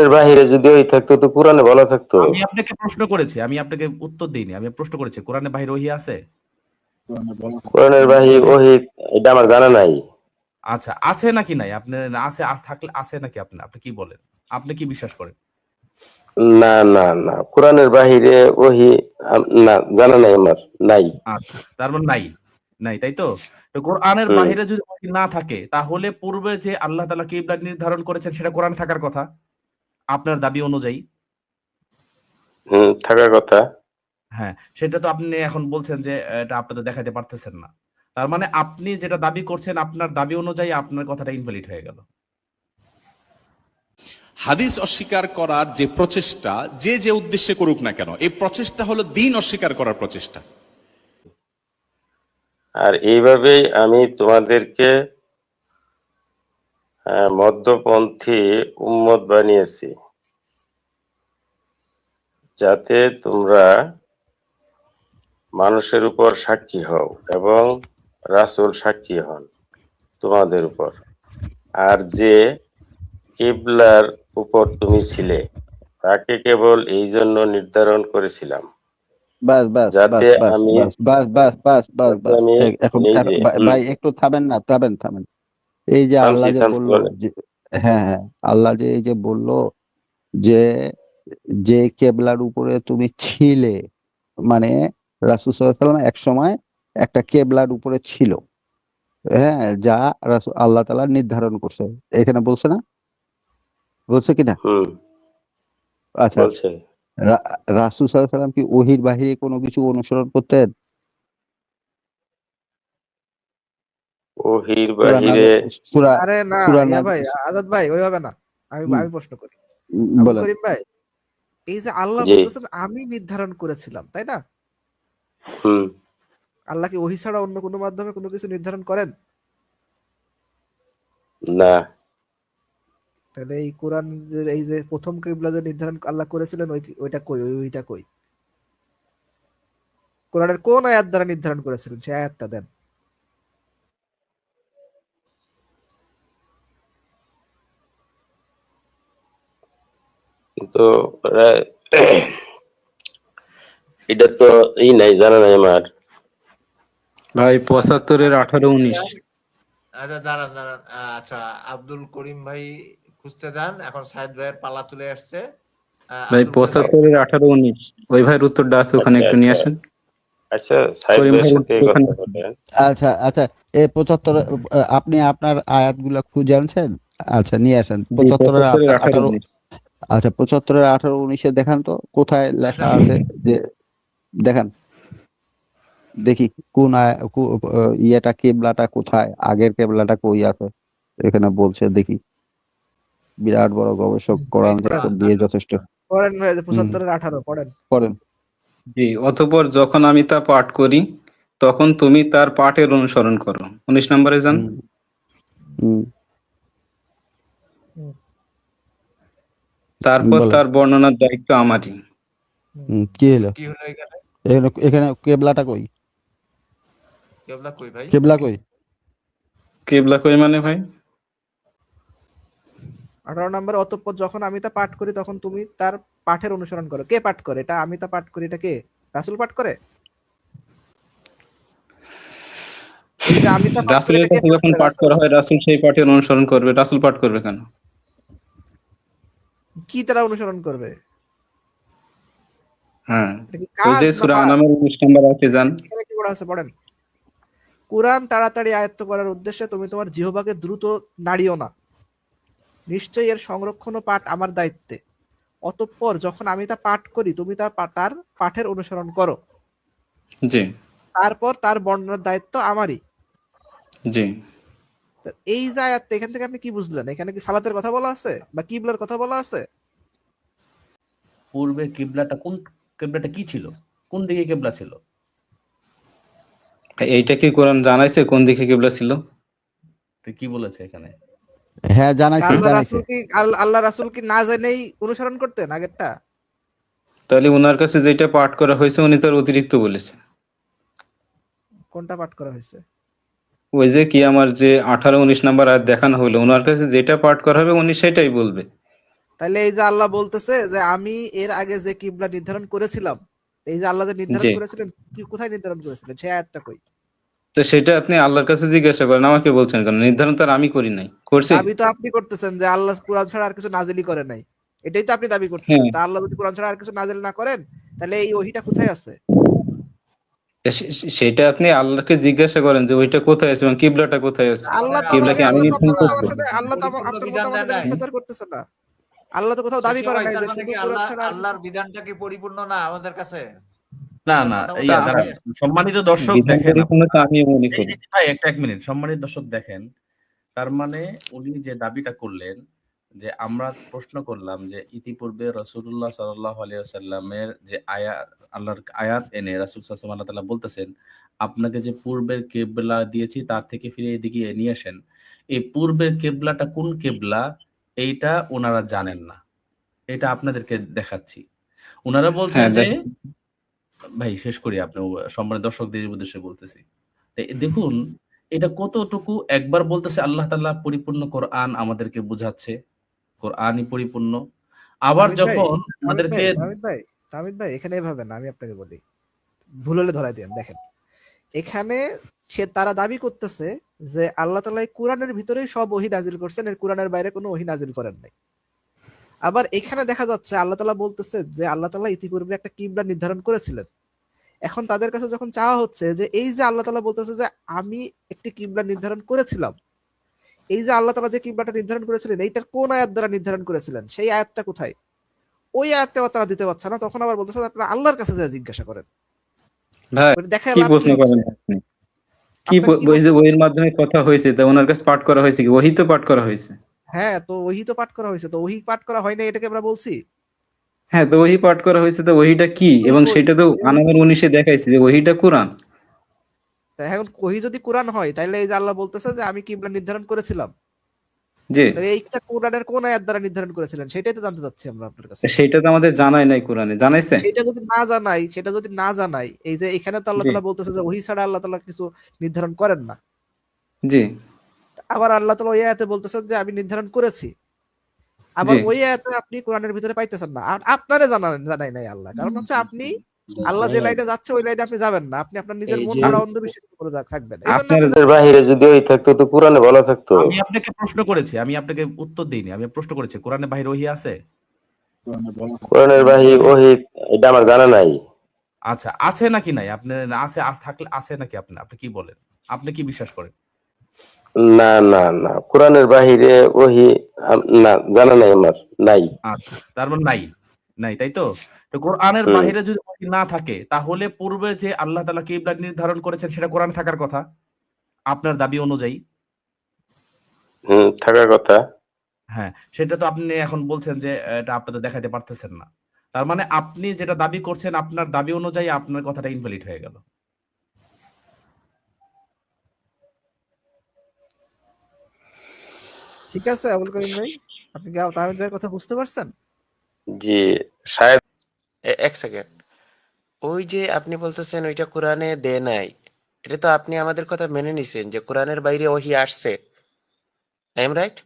এর বাহিরে যদি ওই থাকতো তো কোরআনে বলা থাকতো। আমি আপনাকে প্রশ্ন করেছি, আমি আপনাকে উত্তর দিইনি, আমি প্রশ্ন করেছি কোরআনে বাহিরে ওহী আছে? কোরআনের বাহিরে ওহী এটা আমার জানা নাই। আচ্ছা, আছে নাকি নাই আপনি? আছে, থাকলে আছে নাকি? আপনি আপনি কি বলেন? আপনি কি বিশ্বাস করেন? না না না, কোরআনের বাহিরে ওহী না, জানা নাই আমার, নাই। আচ্ছা, তার মানে নাই, নাই তাই তো? তো কোরআনের হুম বাহিরে যদি ওহী না থাকে তাহলে পূর্বে যে আল্লাহ তাআলা কিবলা নির্ধারণ করেছেন সেটা কোরআনে থাকার কথা আপনার দাবি অনুযায়ী। হুম, থাকার কথা। হ্যাঁ, সেটা তো আপনি এখন বলছেন যে এটা আপনাদের দেখাতে পারতেছেন না। তার মানে আপনি যেটা দাবি করছেন আপনার দাবি অনুযায়ী আপনার কথাটা ইনভ্যালিড হয়ে গেল। হাদিস অস্বীকার করার যে প্রচেষ্টা, যে যে উদ্দেশ্যে করুক না কেন, এই প্রচেষ্টা হলো দ্বীন অস্বীকার করার প্রচেষ্টা। আর এইভাবেই আমি তোমাদেরকে মধ্যপন্থী উম্মত বানিয়েছি, যাতে তোমরা মানুষের উপর সাক্ষী হও এবং রাসূল সাক্ষী হন তোমাদের উপর। আর যে কিবলার উপর তুমি ছিলে তাকে কেবল এই জন্য নির্ধারণ করেছিলাম বাস বাস যাতে বাস বাস আমি বাস বাস বাস বাস বাস যাতে বাস আমি এখন এই যে ভাই একটু থামেন না, থামেন থামেন। এই যে আল্লাহ থামছি যে থামছি বললো বলেন। যে, হ্যাঁ হ্যাঁ, আল্লাহ যে এই যে বললো যে যে কেবলার উপরে তুমি ছিলে, মানে রাসূল সাল্লাল্লাহু আলাইহি ওয়াসাল্লাম এক সময় একটা কেবলার উপরে ছিল, হ্যাঁ, যা আল্লাহ তাআলা নির্ধারণ করছে, এখানে বলছে না? বলছে কিনা? হুম, আচ্ছা, বলছে। রাসূল সাল্লাল্লাহু আলাইহি ওয়াসাল্লাম কি ওহীর বাহিরে কোনো কিছু অনুসরণ করতেন? ওহির সূরা বাহিরে নাজল, সূরা আরে না, সূরা ইয়া নাজল। ভাই, আজাদ ভাই ওইভাবে না। আমি হুম, আমি প্রশ্ন করি, আব্দুল বলেন। করিম ভাই, এই যে আল্লাহ জি। বলতেছেন আমি নির্ধারণ করেছিলাম, তাই না? হুম, আল্লাহ কি ওহী ছাড়া অন্য কোনো মাধ্যমে কোনো কিছু নির্ধারণ করেন? না। তাহলে এই কোরআন এই যে প্রথম কিবলা যে নির্ধারণ আল্লাহ করেছিলেন ওইটা কই, ওইটা কই? কোরআনের কোন আয়াত দ্বারা নির্ধারণ করেছিলেন সেই আয়াতটা দেন। কিন্তু এটা তো নাই, জানা নাই আমার। ভাই ৭৫-১৮-১৯। আচ্ছা দাঁড়ান দাঁড়ান, আচ্ছা আব্দুল করিম ভাই খুঁজতে যান, এখন সাইদ ভাইয়ের পালা তুলে আসছে। ভাই আব্দুল করিম ভাই ৭৫-১৮-১৯, ওই ভাইয়ের উত্তরটা আছে ওখানে, আচ্ছা একটু নিয়ে আচ্ছা আসেন। আচ্ছা, সাইদ করিম ভাইয়ের ভাইয়ের সাথে উত্তর এই ওখানে কথা আছে। বলেন। আচ্ছা আচ্ছা, এই ৭৫, আপনি আপনার আয়াতগুলা খুঁজে আনছেন? আচ্ছা, নিয়ে আসেন জি, ৭৫-এর 18। ৭৫-১৮-১৯। আচ্ছা, ৭৫-এর 18-19 দেখান তো কোথায় লেখা আছে, যে দেখান দেখি কোন ইয়েটা, কেবলাটা কোথায়, আগের কেবলাটা কই আছে এখানে বলছে দেখি। বিরাট বড় গবেষক, কোরআন দিয়ে যথেষ্ট। পড়েন ভাই, যে হুম, ৭৫-18 পড়েন। পড়েন। জি, অতঃপর যখন আমি তা পাঠ করি তখন তুমি তার পাঠের অনুসরণ করো। ১৯ নম্বরে যান। হুম হুম, হুম, তারপর বলেন। তার বর্ণনার দায়িত্ব আমারই। হুম। কি হলো কি হলো এখানে? এখানে? এখানে কেবলাটা কই? কেবলা কই ভাই? কেবলা কই? কিবলা কই মানে ভাই? 18 নম্বরে অতঃপর যখন আমি তা পাঠ করি তখন তুমি তার পাঠের অনুসরণ করো। কে পাঠ করে? এটা আমি তা পাঠ করি, এটা কে? রাসূল পাঠ করে? এই যে আমি তা পাঠ করি রাসূলের এটা কে কাছে পাঠ যখন করে? পাঠ রাসূল। করা হয় রাসূল সেই পাঠের অনুসরণ করবে। রাসূল পাঠ করবে কেন? কি তারা অনুসরণ করবে? হ্যাঁ, এটা কি ওই কাজ যে না সূরা পাঠ? আনামের ১৯ নম্বর আয়াতে যান। এখানে কি বলা আছে পড়েন। কুরআন তাড়াতাড়ি আয়ত্ত করার উদ্দেশ্যে তুমি তোমার জিহ্বাকে দ্রুত নাড়িও না। নিশ্চয়ই এর সংরক্ষণ ও পাঠ আমার দায়িত্বে। অতঃপর যখন আমি তা পাঠ করি তুমি তার পাঠের অনুসরণ করো। জি তারপর তার বর্ণনার দায়িত্ব আমারই। জি। তো এই যে আয়াতটা, এখান থেকে আপনি কি বুঝলেন? এখানে কি সালাতের কথা বলা আছে বা কিবলার কথা বলা আছে? পূর্বে কিবলাটা কি ছিল? কোন দিকে কিবলা ছিল? এইটা কি কোরআন জানাইছে কোন দিকে কিবলা ছিল? তো কি বলেছে এখানে? হ্যাঁ, জানাইছে আল্লাহ জানাইছে। রাসূল কি আল্লাহ রাসূল কি না জেনেই অনুসরণ করতেন আগেরটা? তাহলে উনার কাছে যেটা পাঠ করা হয়েছে উনি তার অতিরিক্ত বলেছে। কোনটা পাঠ করা হয়েছে? ওই যে কি আমার যে ১৮-১৯ নাম্বার আয়াত দেখানো হলো, উনার কাছে যেটা পাঠ করা হবে উনি সেটাই বলবে। তাহলে এই যে আল্লাহ বলতেছে যে আমি এর আগে যে কিবলা নির্ধারণ করেছিলাম, এই যে আল্লাহ যে নির্ধারণ জি। করেছিলেন, কোথায় নির্ধারণ করেছিলেন সেই আয়াতটা কই? তো সেটা আপনি আল্লাহর কাছে জিজ্ঞাসা করেন, আমাকে বলছেন কেন? নির্ধারণ তো আর আমি করি নাই, করছি? দাবি তো আপনি করতেছেন যে আল্লাহ কোরআন ছাড়া আর কিছু নাজিলই করে নাই, এটাই তো আপনি দাবি করতেছেন। হ্যাঁ, তা আল্লাহ যদি কোরআন ছাড়া আর কিছু নাজিল না করেন, তাহলে এই ওহিটা কোথায় আছে? তা সেটা আপনি আল্লাহকে জিজ্ঞাসা করেন যে ওইটা কোথায় আছে এবং কিবলাটা কোথায় আছে। আল্লাহ তো কিবলা আমাকে কি আমি আল্লাহ তো নির্ধারণ আপনার করবো? আমার সাথে আল্লাহ তো পরিপূর্ণ আপনার মতো বিধান আমাদের দেয় নাই। অত্যাচার করতেছে না। আল্লাহ তো কোথাও দাবি শশী করে ভাই, নাই তার যে মানে শুধু কি কোরআন ছাড়া আর আল্লাহর বিধানটা কি পরিপূর্ণ না আমাদের কাছে? না এটা না, মোটামুটি তা দাঁড়ান, আমাদের সম্মানিত দর্শক বিধান দেখেন পরিপূর্ণ তো আমিও মনে এই করি। ভাই এক মিনিট, সম্মানিত দর্শক দেখেন, তার মানে উনি যে দাবিটা করলেন যে আমরা প্রশ্ন করলাম যে ইতিপূর্বে রাসূলুল্লাহ সাল্লাল্লাহু আলাইহি ওয়াসাল্লামের যে আয়াত, আল্লাহর আয়াত এনে রাসূল সাল্লাল্লাহু আলাইহি ওয়াসাল্লাম বলতেছেন আপনাকে যে পূর্বের কিবলা দিয়েছি তার থেকে ফিরে এদিকে নিয়ে আসেন। এই পূর্বের কিবলাটা কোন কিবলা এইটা ওনারা জানেন না। এটা আপনাদেরকে দেখাচ্ছি। উনারা বলছেন হ্যাঁ, যে দেখ, ভাই শেষ করি, আপনি সম্মানিত দর্শকদের উদ্দেশ্যে বলতেছি। দেখুন এটা কতটুকু, একবার বলতেছে আল্লাহ তাআলা পরিপূর্ণ কোরআন আমাদেরকে বুঝাচ্ছে, কোরআনই পরিপূর্ণ। আবার তামিদ ভাই, যখন তামিদ আমাদেরকে ভাই, তামিদ ভাই, তামিদ ভাই, এখানে এভাবে না, আমি আপনাকে বলি, ভুল হলে ধরাই দিন। দেখেন, এখানে তারা দাবি করতেছে যে আল্লাহ তাআলা এই কোরআনের ভিতরেই সব ওহী নাজিল করছেন, এর কোরআনের বাইরে কোনো ওহী নাজিল করেন নাই। আবার এখানে দেখা যাচ্ছে আল্লাহ তাআলা বলতেছে যে আল্লাহ তাআলা ইতিপূর্বে একটা কিবলা নির্ধারণ করেছিলেন। এখন তাদের কাছে যখন চাওয়া হচ্ছে যে এই যে আল্লাহ তাআলা বলতেছে যে আমি একটি কিবলা নির্ধারণ করেছিলাম, এই যে আল্লাহ তাআলা যে কিবলাটা নির্ধারণ করেছিলেন এইটার কোন আয়াত দ্বারা নির্ধারণ করেছিলেন, সেই আয়াতটা কোথায়? ওই আয়াতটা তারা দিতে পারছে না। তখন আবার বলতেছে আপনারা আল্লাহর কাছে যা জিজ্ঞাসা করেন। ভাই, ওটা দেখে কি লাভ কি প্রশ্ন হচ্ছে? করেন আপনি? আপনাকে কি ওই যে বলতে ওইয়ের মাধ্যমে কথা হয়েছে, তা ওনার কাছে পাঠ করা হয়েছে কি? ওহী তো পাঠ করা হয়েছে। হ্যাঁ, তো ওহী তো পাঠ করা হয়েছে, তো ওহী পাঠ করা হয় না এটাকে আমরা বলছি? হ্যাঁ, তো ওহী পাঠ করা হয়েছে, তো ওহীটা কি? ওহী এবং কই? সেটা তো ওহী আনামের কই? 19-এ দেখাইছে যে ওহীটা কোরআন। তা এখন ওহী যদি কোরআন হয় তাহলে এই যে আল্লাহ বলতেছে যে আমি কিবলা নির্ধারণ করেছিলাম, জি, তাহলে এইটা কোরআনের কোন আয়াত দ্বারা নির্ধারণ করেছিলেন সেটাই তো জানতে চাচ্ছি আমরা আপনার কাছে। সেটা তো আমাদের জানাই নাই, কোরআনে জানাইছে। সেটা যদি না জানাই, এই যে এখানে তো আল্লাহ জি, তাআলা বলতেছে যে ওহী ছাড়া আল্লাহ তাআলা কিছু নির্ধারণ করেন না। জি, আবার আল্লাহ তাআলা ওই আয়াতে বলতেছেন যে আমি নির্ধারণ করেছি। আবার জি। ওই আয়াতে আপনি কোরআনের ভিতরে পাইতেছেন না। আর আপনারে জানাই নাই আল্লাহ। কারণ হচ্ছে আপনি আল্লাহ যে লাইনে যাচ্ছে ওই লাইনে আপনি যাবেন না। আপনি আপনার নিজের মন গড়া অন্ধবিশ্বাসের উপরে থাকবেন। এইজন্য আপনার আপনি এর বাহিরে যদি ওই থাকতো তো কোরআনে বলা থাকতো। আমি আপনাকে প্রশ্ন করেছি, আমি আপনাকে উত্তর দিইনি, আমি প্রশ্ন করেছি কোরআনের বাইরে ওহী আছে? কোরআনের বাহিরে ওহী এটা আমার জানা নাই। আচ্ছা, আছে নাকি নাই? আপনি আছে, থাকলে আছে নাকি? আপনি আপনি কি বলেন? আপনি কি বিশ্বাস করেন? না না না, কোরআনের বাহিরে ওহী না, জানা নাই আমার, নাই। আচ্ছা, তার মানে নাই, নাই তাই তো? তো কোরআনের হুম বাহিরে যদি ওহী না থাকে তাহলে পূর্বে যে আল্লাহ তাআলা কিবলা নির্ধারণ করেছেন সেটা কোরআনে থাকার কথা আপনার দাবি অনুযায়ী। থাকার কথা। হ্যাঁ, সেটা তো আপনি এখন বলছেন যে এটা আপনাদের দেখাইতে পারতেছেন না। তার মানে আপনি যেটা দাবি করছেন আপনার দাবি অনুযায়ী আপনার কথাটা ইনভ্যালিড হয়ে গেল। ঠিক আছে আবুল করিম ভাই, আপনি কি তাহমিদ ভাইয়ের কথা বুঝতে পারছেন? জি, শায়দ এক সেকেন্ড, ওই যে আপনি বলতেছেন ওইটা কোরআনে দেয় নাই, এটা তো আপনি আমাদের কথা মেনে নিছেন যে কোরআনের বাইরে ওহী আসছে, আই এম রাইট?